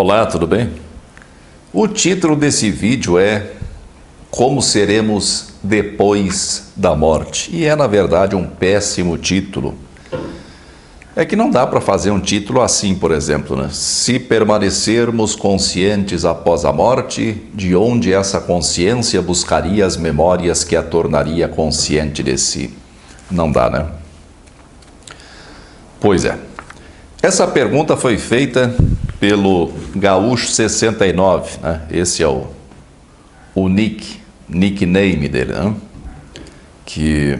Olá, tudo bem? O título desse vídeo é Como Seremos Depois da Morte. E é, na verdade, um péssimo título. É que não dá para fazer um título assim, por exemplo, né? Se permanecermos conscientes após a morte, de onde essa consciência buscaria as memórias que a tornaria consciente de si? Não dá, né? Pois é. Essa pergunta foi feita pelo Gaúcho 69, né? Esse é o nickname dele, né? Que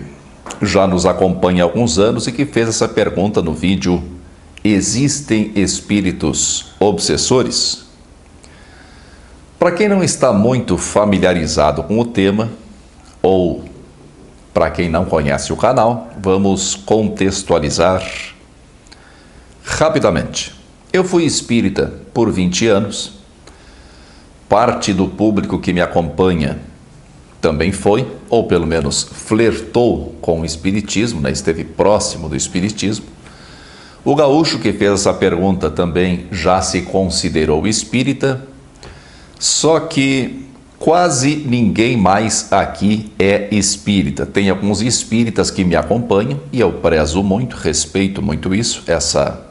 já nos acompanha há alguns anos e que fez essa pergunta no vídeo Existem espíritos obsessores? Para quem não está muito familiarizado com o tema, ou para quem não conhece o canal, vamos contextualizar rapidamente. Eu fui espírita por 20 anos, parte do público que me acompanha também foi, ou pelo menos flertou com o espiritismo, né? Esteve próximo do espiritismo. O gaúcho que fez essa pergunta também já se considerou espírita, só que quase ninguém mais aqui é espírita. Tem alguns espíritas que me acompanham e eu prezo muito, respeito muito isso, essa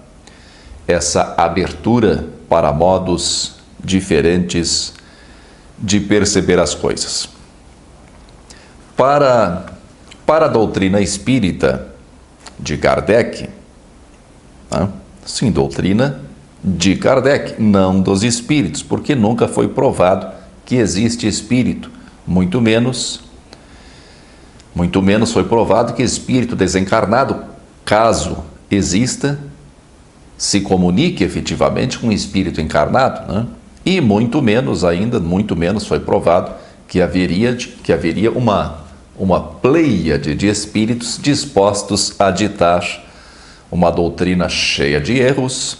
abertura para modos diferentes de perceber as coisas. Para a doutrina espírita de Kardec, né? Sim, doutrina de Kardec, não dos espíritos, porque nunca foi provado que existe espírito, muito menos foi provado que espírito desencarnado, caso exista, se comunique efetivamente com o espírito encarnado, né? E muito menos foi provado que haveria uma pleiade de espíritos dispostos a ditar uma doutrina cheia de erros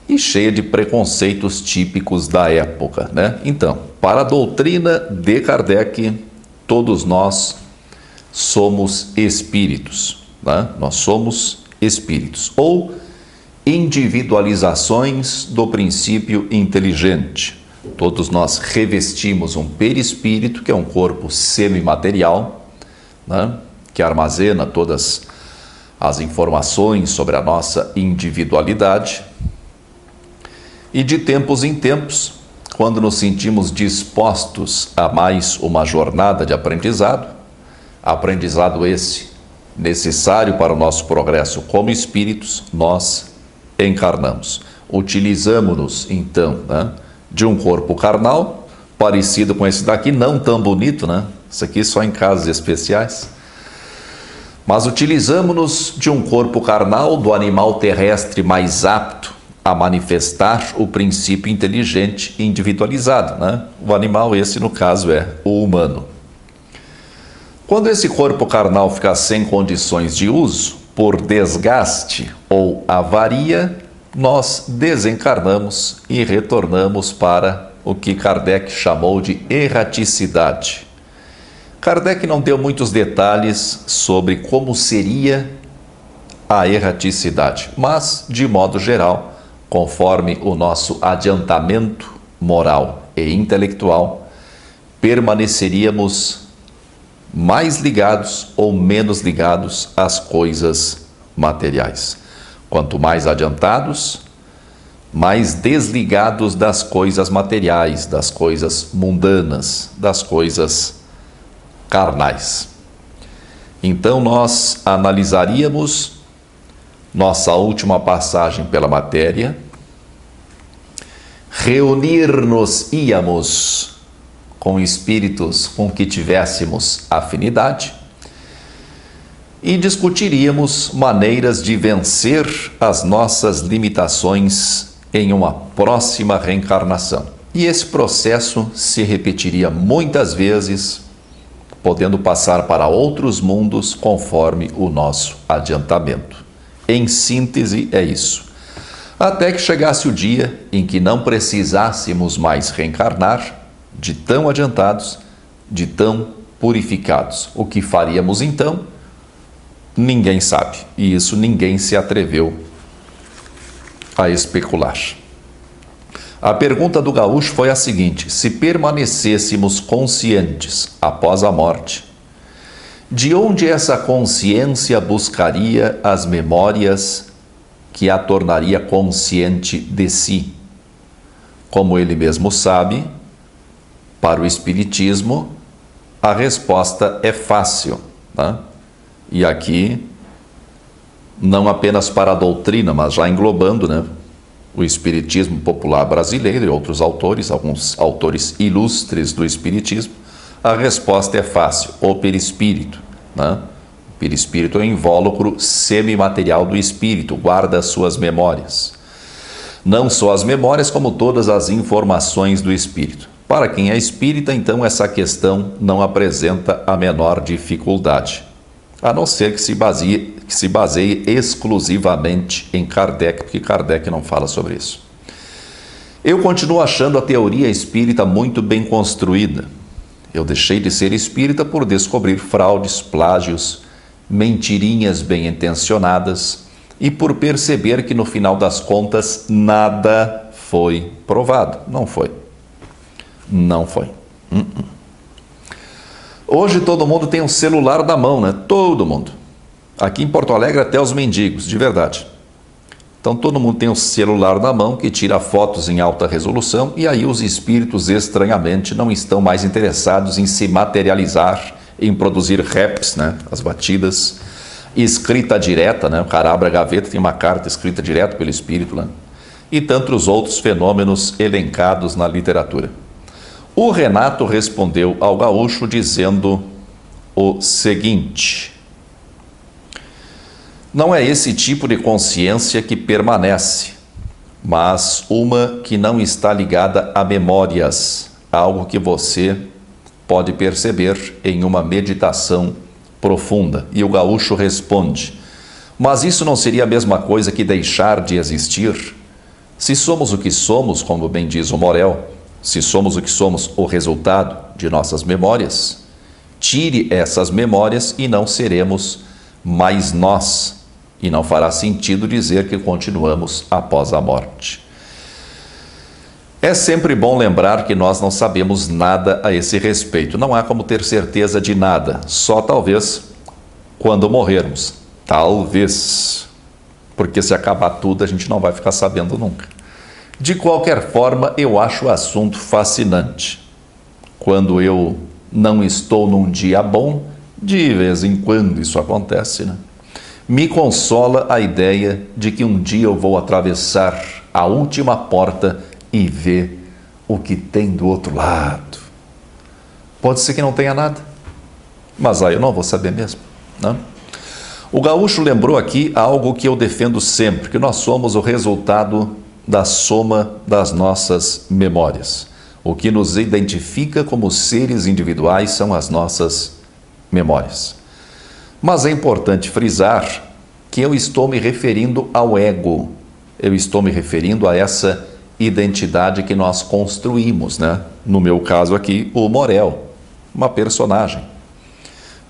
e cheia de preconceitos típicos da época, né? Então, para a doutrina de Kardec, todos nós somos espíritos, né? Nós somos espíritos, ou individualizações do princípio inteligente. Todos nós revestimos um perispírito, que é um corpo semimaterial, né? Que armazena todas as informações sobre a nossa individualidade. E de tempos em tempos, quando nos sentimos dispostos a mais uma jornada de aprendizado esse necessário para o nosso progresso como espíritos, nós encarnamos. Utilizamos-nos, então, né, de um corpo carnal, parecido com esse daqui, não tão bonito, né? Isso aqui só em casos especiais. Mas utilizamos-nos de um corpo carnal do animal terrestre mais apto a manifestar o princípio inteligente individualizado, né? O animal, esse no caso, é o humano. Quando esse corpo carnal ficar sem condições de uso, por desgaste ou avaria, nós desencarnamos e retornamos para o que Kardec chamou de erraticidade. Kardec não deu muitos detalhes sobre como seria a erraticidade, mas, de modo geral, conforme o nosso adiantamento moral e intelectual, permaneceríamos mais ligados ou menos ligados às coisas materiais. Quanto mais adiantados, mais desligados das coisas materiais, das coisas mundanas, das coisas carnais. Então nós analisaríamos nossa última passagem pela matéria, reunir-nos-íamos com espíritos com que tivéssemos afinidade e discutiríamos maneiras de vencer as nossas limitações em uma próxima reencarnação. E esse processo se repetiria muitas vezes, podendo passar para outros mundos conforme o nosso adiantamento. Em síntese, é isso. Até que chegasse o dia em que não precisássemos mais reencarnar, de tão adiantados, de tão purificados. O que faríamos então? Ninguém sabe. E isso ninguém se atreveu a especular. A pergunta do gaúcho foi a seguinte: se permanecêssemos conscientes após a morte, de onde essa consciência buscaria as memórias que a tornaria consciente de si? Como ele mesmo sabe, para o Espiritismo, a resposta é fácil, né? E aqui, não apenas para a doutrina, mas já englobando, né, o Espiritismo popular brasileiro e outros autores, alguns autores ilustres do Espiritismo, a resposta é fácil: o perispírito, né? O perispírito é o invólucro semimaterial do espírito, guarda as suas memórias. Não só as memórias, como todas as informações do espírito. Para quem é espírita, então, essa questão não apresenta a menor dificuldade, a não ser que se baseie exclusivamente em Kardec, porque Kardec não fala sobre isso. Eu continuo achando a teoria espírita muito bem construída. Eu deixei de ser espírita por descobrir fraudes, plágios, mentirinhas bem intencionadas e por perceber que no final das contas nada foi provado. Não foi. Não foi. Hoje todo mundo tem um celular na mão, né? Todo mundo. Aqui em Porto Alegre até os mendigos, de verdade. Então todo mundo tem um celular na mão que tira fotos em alta resolução e aí os espíritos estranhamente não estão mais interessados em se materializar, em produzir raps, né? As batidas, escrita direta, né? O cara abre a gaveta, tem uma carta escrita direto pelo espírito, né? E tantos outros fenômenos elencados na literatura. O Renato respondeu ao gaúcho dizendo o seguinte: não é esse tipo de consciência que permanece, mas uma que não está ligada a memórias, algo que você pode perceber em uma meditação profunda. E o gaúcho responde: mas isso não seria a mesma coisa que deixar de existir? Se somos o que somos, como bem diz o Morel, se somos o que somos o resultado de nossas memórias, tire essas memórias e não seremos mais nós. E não fará sentido dizer que continuamos após a morte. É sempre bom lembrar que nós não sabemos nada a esse respeito. Não há como ter certeza de nada, só talvez quando morrermos. Talvez. Porque se acabar tudo, a gente não vai ficar sabendo nunca. De qualquer forma, eu acho o assunto fascinante. Quando eu não estou num dia bom, de vez em quando isso acontece, né? Me consola a ideia de que um dia eu vou atravessar a última porta e ver o que tem do outro lado. Pode ser que não tenha nada, mas aí eu não vou saber mesmo, né? O gaúcho lembrou aqui algo que eu defendo sempre, que nós somos o resultado da soma das nossas memórias. O que nos identifica como seres individuais são as nossas memórias. Mas é importante frisar que eu estou me referindo ao ego. Eu estou me referindo a essa identidade que nós construímos, né? No meu caso aqui, o Morel, uma personagem.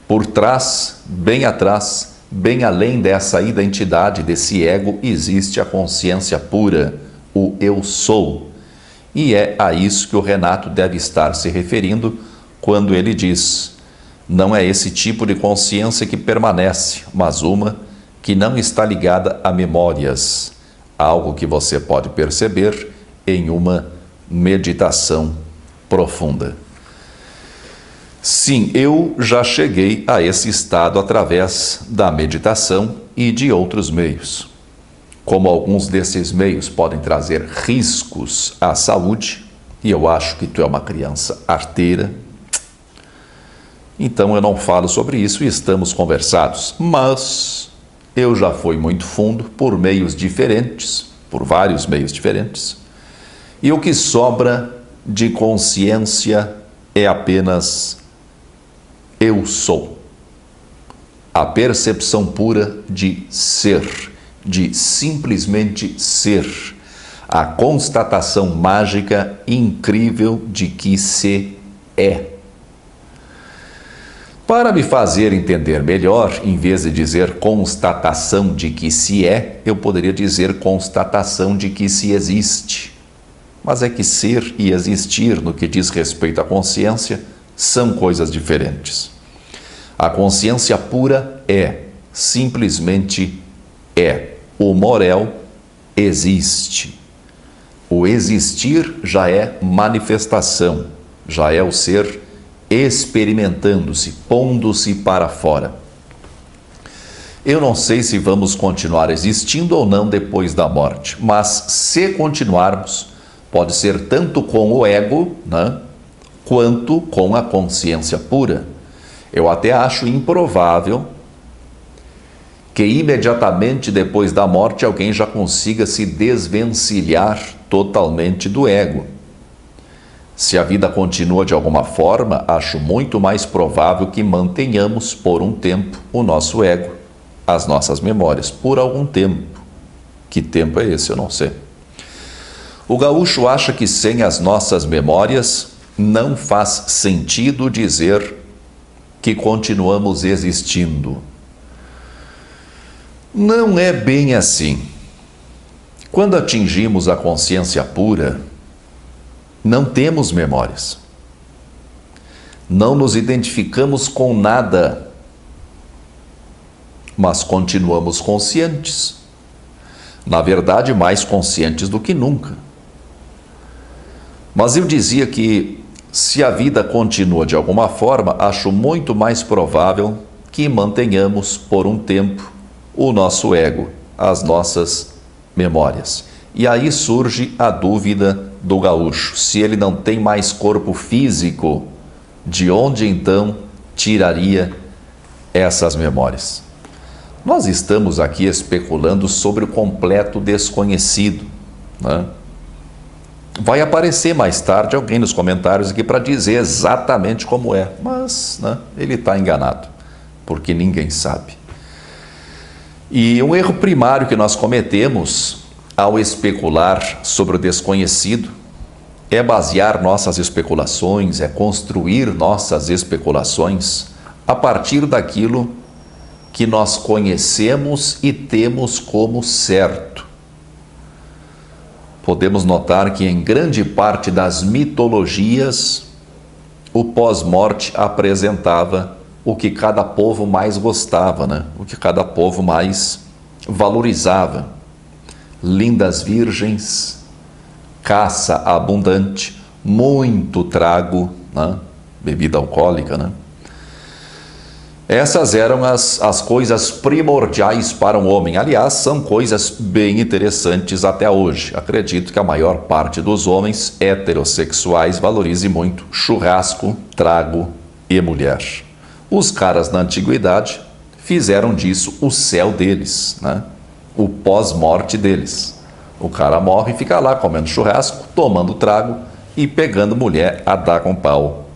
Por trás, bem atrás, bem além dessa identidade, desse ego, existe a consciência pura, o eu sou. E é a isso que o Renato deve estar se referindo quando ele diz: não é esse tipo de consciência que permanece, mas uma que não está ligada a memórias, algo que você pode perceber em uma meditação profunda. Sim, eu já cheguei a esse estado através da meditação e de outros meios. Como alguns desses meios podem trazer riscos à saúde, e eu acho que tu é uma criança arteira, então eu não falo sobre isso e estamos conversados. Mas eu já fui muito fundo por meios diferentes, por vários meios diferentes, e o que sobra de consciência é apenas eu sou. A percepção pura de ser, de simplesmente ser. A constatação mágica incrível de que se é. Para me fazer entender melhor, em vez de dizer constatação de que se é, eu poderia dizer constatação de que se existe. mas é que ser e existir no que diz respeito à consciência são coisas diferentes. A consciência pura é, simplesmente é. O morel existe. O existir já é manifestação, já é o ser experimentando-se, pondo-se para fora. Eu não sei se vamos continuar existindo ou não depois da morte, mas se continuarmos, pode ser tanto com o ego, né, quanto com a consciência pura. Eu até acho improvável que imediatamente depois da morte alguém já consiga se desvencilhar totalmente do ego. Se a vida continua de alguma forma, acho muito mais provável que mantenhamos por um tempo o nosso ego, as nossas memórias, por algum tempo. Que tempo é esse? Eu não sei. O gaúcho acha que sem as nossas memórias não faz sentido dizer que continuamos existindo. Não é bem assim. Quando atingimos a consciência pura, não temos memórias. Não nos identificamos com nada, mas continuamos conscientes. Na verdade, mais conscientes do que nunca. Mas eu dizia que, se a vida continua de alguma forma, acho muito mais provável que mantenhamos por um tempo o nosso ego, as nossas memórias. E aí surge a dúvida do gaúcho: se ele não tem mais corpo físico, de onde então tiraria essas memórias? Nós estamos aqui especulando sobre o completo desconhecido, né? Vai aparecer mais tarde alguém nos comentários aqui para dizer exatamente como é, mas, né, ele está enganado, porque ninguém sabe. E um erro primário que nós cometemos ao especular sobre o desconhecido é basear nossas especulações, é construir nossas especulações a partir daquilo que nós conhecemos e temos como certo. Podemos notar que em grande parte das mitologias, o pós-morte apresentava o que cada povo mais gostava, né? O que cada povo mais valorizava. Lindas virgens, caça abundante, muito trago, né? Bebida alcoólica, né? Essas eram as coisas primordiais para um homem. Aliás, são coisas bem interessantes até hoje. Acredito que a maior parte dos homens heterossexuais valorize muito churrasco, trago e mulher. Os caras na antiguidade fizeram disso o céu deles, né? O pós-morte deles. O cara morre e fica lá comendo churrasco, tomando trago e pegando mulher a dar com pau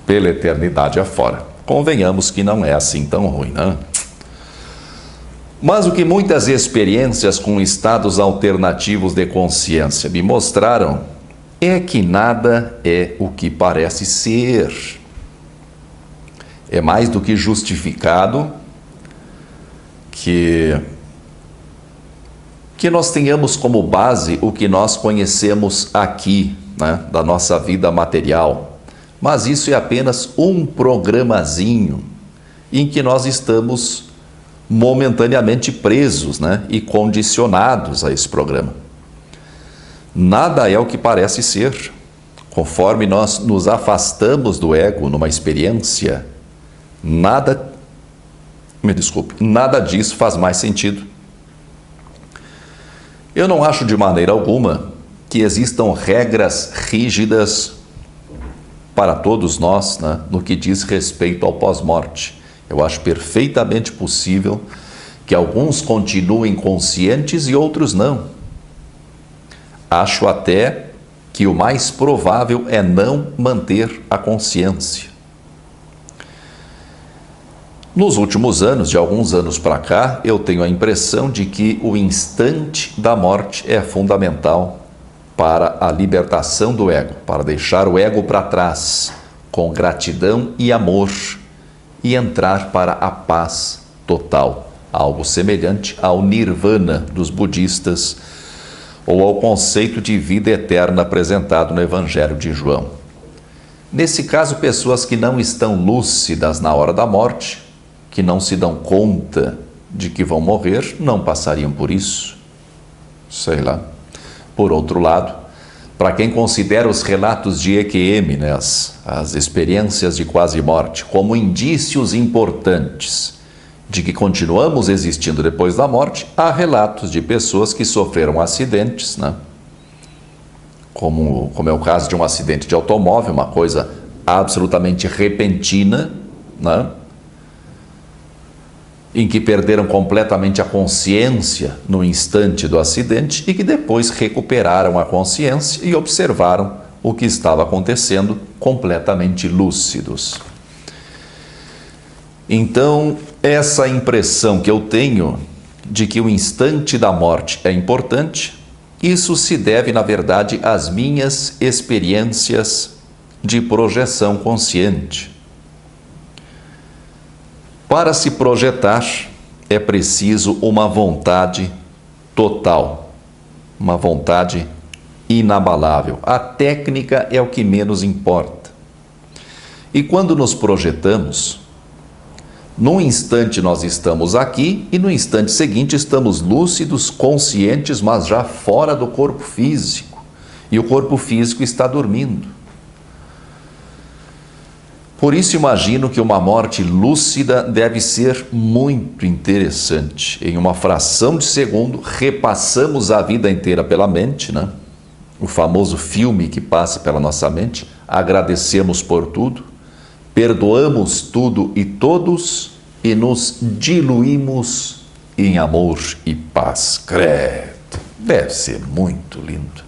pela eternidade afora. Convenhamos que não é assim tão ruim, né? Mas o que muitas experiências com estados alternativos de consciência me mostraram é que nada é o que parece ser. É mais do que justificado que nós tenhamos como base o que nós conhecemos aqui, né, da nossa vida material. Mas isso é apenas um programazinho em que nós estamos momentaneamente presos, né, e condicionados a esse programa. Nada é o que parece ser. Conforme nós nos afastamos do ego numa experiência, nada disso faz mais sentido. Eu não acho de maneira alguma que existam regras rígidas para todos nós, né, no que diz respeito ao pós-morte. Eu acho perfeitamente possível que alguns continuem conscientes e outros não. Acho até que o mais provável é não manter a consciência. Nos últimos anos, de alguns anos para cá, eu tenho a impressão de que o instante da morte é fundamental para a libertação do ego, para deixar o ego para trás, com gratidão e amor, e entrar para a paz total, algo semelhante ao nirvana dos budistas, ou ao conceito de vida eterna apresentado no Evangelho de João. Nesse caso, pessoas que não estão lúcidas na hora da morte, que não se dão conta de que vão morrer, não passariam por isso. Sei lá. Por outro lado, para quem considera os relatos de EQM, né, as experiências de quase morte, como indícios importantes de que continuamos existindo depois da morte, há relatos de pessoas que sofreram acidentes, né? Como é o caso de um acidente de automóvel, uma coisa absolutamente repentina, né? Em que perderam completamente a consciência no instante do acidente e que depois recuperaram a consciência e observaram o que estava acontecendo completamente lúcidos. Então, essa impressão que eu tenho de que o instante da morte é importante, isso se deve, na verdade, às minhas experiências de projeção consciente. Para se projetar, é preciso uma vontade total, uma vontade inabalável. A técnica é o que menos importa. E quando nos projetamos, num instante nós estamos aqui e no instante seguinte estamos lúcidos, conscientes, mas já fora do corpo físico. E o corpo físico está dormindo. Por isso imagino que uma morte lúcida deve ser muito interessante. Em uma fração de segundo, repassamos a vida inteira pela mente, né? O famoso filme que passa pela nossa mente. Agradecemos por tudo, perdoamos tudo e todos e nos diluímos em amor e paz. Credo, deve ser muito lindo.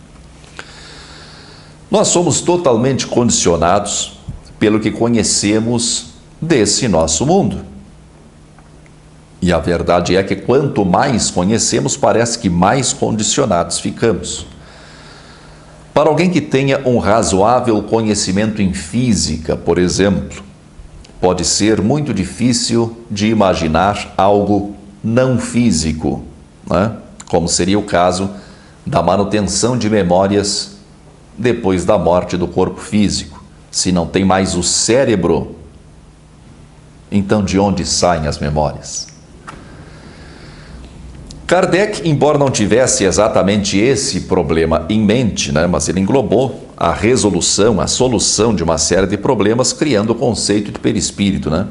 Nós somos totalmente condicionados pelo que conhecemos desse nosso mundo. E a verdade é que quanto mais conhecemos, parece que mais condicionados ficamos. Para alguém que tenha um razoável conhecimento em física, por exemplo, pode ser muito difícil de imaginar algo não físico, né? Como seria o caso da manutenção de memórias depois da morte do corpo físico. Se não tem mais o cérebro, então de onde saem as memórias? Kardec, embora não tivesse exatamente esse problema em mente, né, mas ele englobou a resolução, a solução de uma série de problemas, criando o conceito de perispírito, né?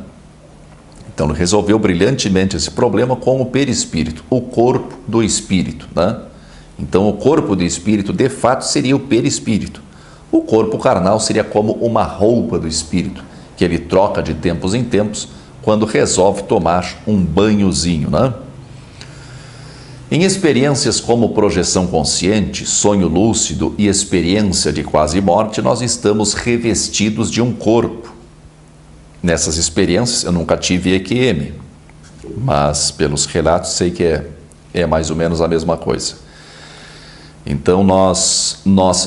Então ele resolveu brilhantemente esse problema com o perispírito, o corpo do espírito, né? Então o corpo do espírito, de fato, seria o perispírito. O corpo carnal seria como uma roupa do espírito, que ele troca de tempos em tempos, quando resolve tomar um banhozinho, né? Em experiências como projeção consciente, sonho lúcido e experiência de quase morte, nós estamos revestidos de um corpo. Nessas experiências eu nunca tive EQM, mas pelos relatos sei que é mais ou menos a mesma coisa. Então nós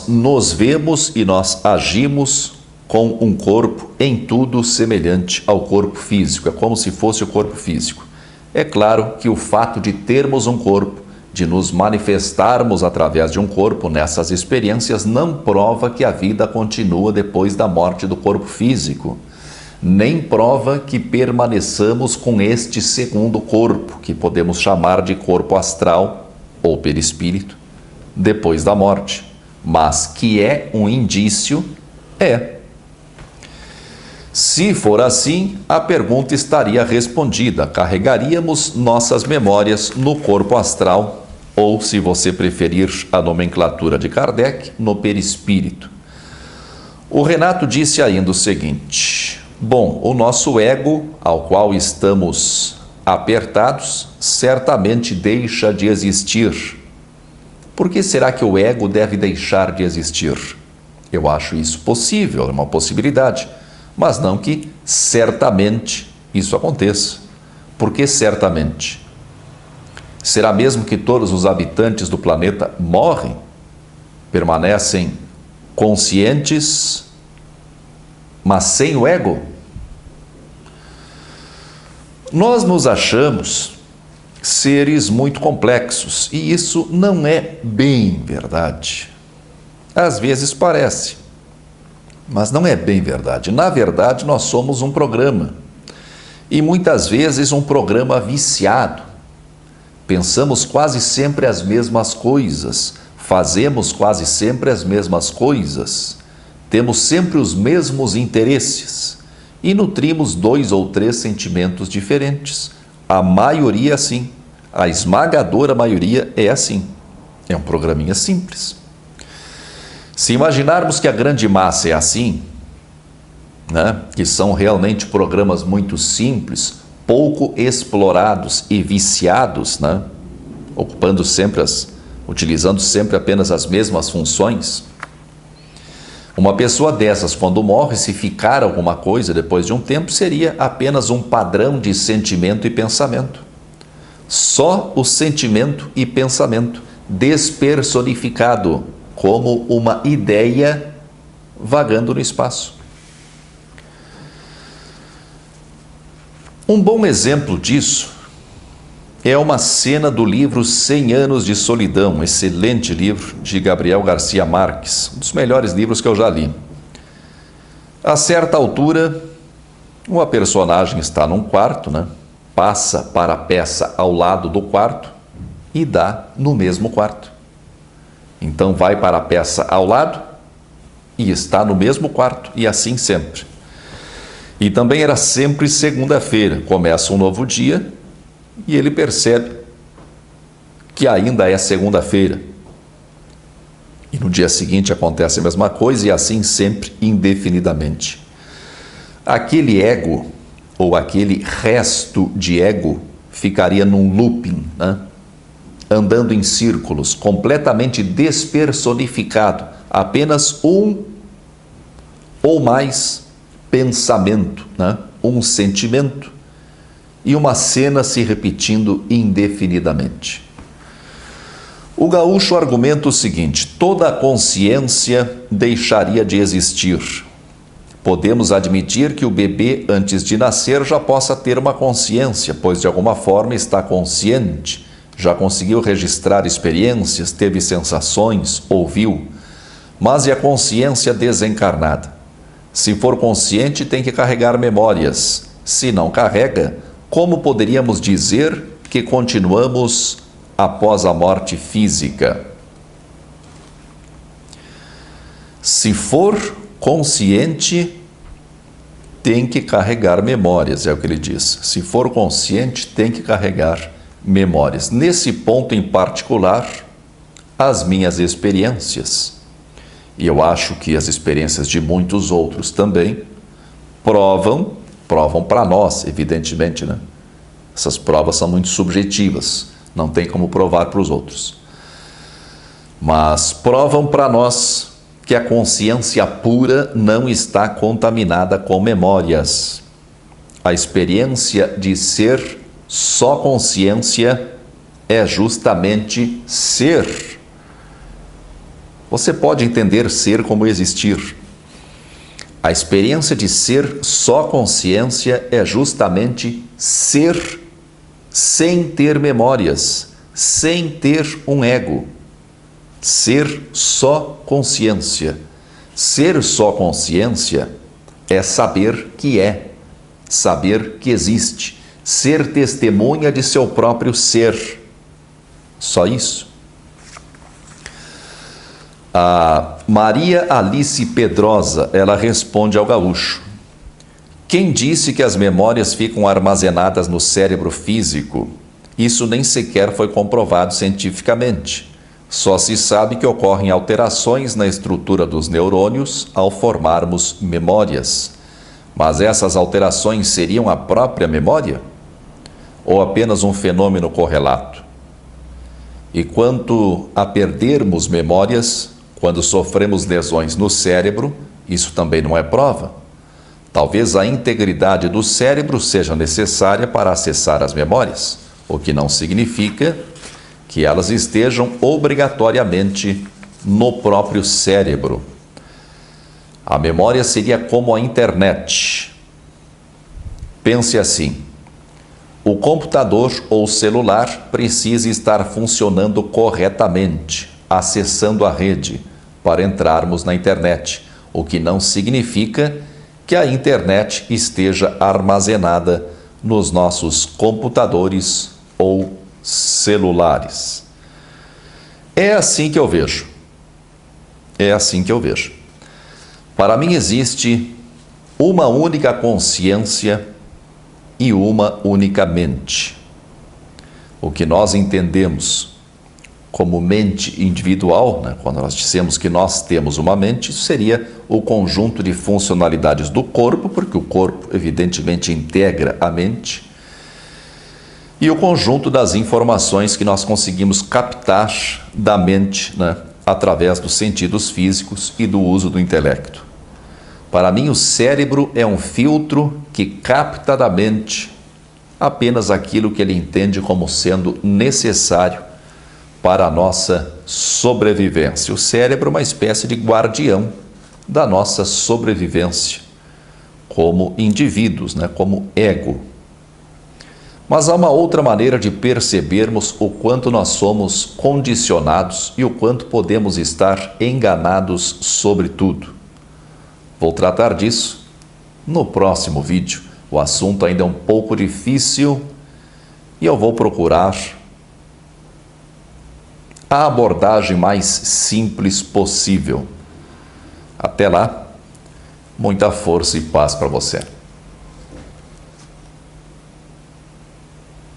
nos vemos e nós agimos com um corpo em tudo semelhante ao corpo físico, é como se fosse o corpo físico. É claro que o fato de termos um corpo, de nos manifestarmos através de um corpo nessas experiências, não prova que a vida continua depois da morte do corpo físico, nem prova que permaneçamos com este segundo corpo, que podemos chamar de corpo astral ou perispírito, depois da morte, mas que é um indício, é. Se for assim, a pergunta estaria respondida. Carregaríamos nossas memórias no corpo astral, ou, se você preferir a nomenclatura de Kardec, no perispírito. O Renato disse ainda o seguinte: bom, o nosso ego, ao qual estamos apertados, certamente deixa de existir. Por que será que o ego deve deixar de existir? Eu acho isso possível, é uma possibilidade, mas não que certamente isso aconteça. Por que certamente? Será mesmo que todos os habitantes do planeta morrem? Permanecem conscientes, mas sem o ego? Nós nos achamos seres muito complexos, e isso não é bem verdade. Às vezes parece, mas não é bem verdade. Na verdade, nós somos um programa, e muitas vezes um programa viciado. Pensamos quase sempre as mesmas coisas, fazemos quase sempre as mesmas coisas, temos sempre os mesmos interesses e nutrimos 2 ou 3 sentimentos diferentes. A maioria é assim, a esmagadora maioria é assim. É um programinha simples. Se imaginarmos que a grande massa é assim, né, que são realmente programas muito simples, pouco explorados e viciados, né, utilizando sempre apenas as mesmas funções, uma pessoa dessas, quando morre, se ficar alguma coisa depois de um tempo, seria apenas um padrão de sentimento e pensamento. Só o sentimento e pensamento, despersonificado, como uma ideia vagando no espaço. Um bom exemplo disso é uma cena do livro 100 Anos de Solidão, um excelente livro de Gabriel Garcia Marques, um dos melhores livros que eu já li. A certa altura, uma personagem está num quarto, né? Passa para a peça ao lado do quarto e dá no mesmo quarto. Então vai para a peça ao lado e está no mesmo quarto, e assim sempre. E também era sempre segunda-feira, começa um novo dia e ele percebe que ainda é segunda-feira. E no dia seguinte acontece a mesma coisa, e assim sempre, indefinidamente. Aquele ego, ou aquele resto de ego, ficaria num looping, né? Andando em círculos, completamente despersonificado, apenas um ou mais pensamento, né? Um sentimento e uma cena se repetindo indefinidamente. O gaúcho argumenta o seguinte: toda a consciência deixaria de existir. Podemos admitir que o bebê, antes de nascer, já possa ter uma consciência, pois de alguma forma está consciente, já conseguiu registrar experiências, teve sensações, ouviu. Mas e a consciência desencarnada? Se for consciente, tem que carregar memórias. Se não carrega, como poderíamos dizer que continuamos após a morte física? Se for consciente, tem que carregar memórias, é o que ele diz. Se for consciente, tem que carregar memórias. Nesse ponto em particular, as minhas experiências, e eu acho que as experiências de muitos outros também, provam para nós, evidentemente, né? Essas provas são muito subjetivas, não tem como provar para os outros. Mas provam para nós que a consciência pura não está contaminada com memórias. A experiência de ser só consciência é justamente ser. Você pode entender ser como existir. A experiência de ser só consciência é justamente ser sem ter memórias, sem ter um ego. Ser só consciência. Ser só consciência é saber que é, saber que existe, ser testemunha de seu próprio ser. Só isso. A Maria Alice Pedrosa, ela responde ao gaúcho: quem disse que as memórias ficam armazenadas no cérebro físico? Isso nem sequer foi comprovado cientificamente. Só se sabe que ocorrem alterações na estrutura dos neurônios ao formarmos memórias. Mas essas alterações seriam a própria memória? Ou apenas um fenômeno correlato? E quanto a perdermos memórias, quando sofremos lesões no cérebro, isso também não é prova. Talvez a integridade do cérebro seja necessária para acessar as memórias, o que não significa que elas estejam obrigatoriamente no próprio cérebro. A memória seria como a internet. Pense assim: o computador ou celular precisa estar funcionando corretamente, acessando a rede, para entrarmos na internet, o que não significa que a internet esteja armazenada nos nossos computadores ou celulares. É assim que eu vejo. É assim que eu vejo. Para mim existe uma única consciência e uma única mente. O que nós entendemos como mente individual, né, quando nós dissemos que nós temos uma mente, isso seria o conjunto de funcionalidades do corpo, porque o corpo evidentemente integra a mente, e o conjunto das informações que nós conseguimos captar da mente, né, através dos sentidos físicos e do uso do intelecto. Para mim, o cérebro é um filtro que capta da mente apenas aquilo que ele entende como sendo necessário para a nossa sobrevivência. O cérebro é uma espécie de guardião da nossa sobrevivência como indivíduos, né, como ego. Mas há uma outra maneira de percebermos o quanto nós somos condicionados e o quanto podemos estar enganados sobre tudo. Vou tratar disso no próximo vídeo. O assunto ainda é um pouco difícil e eu vou procurar a abordagem mais simples possível. Até lá, muita força e paz para você.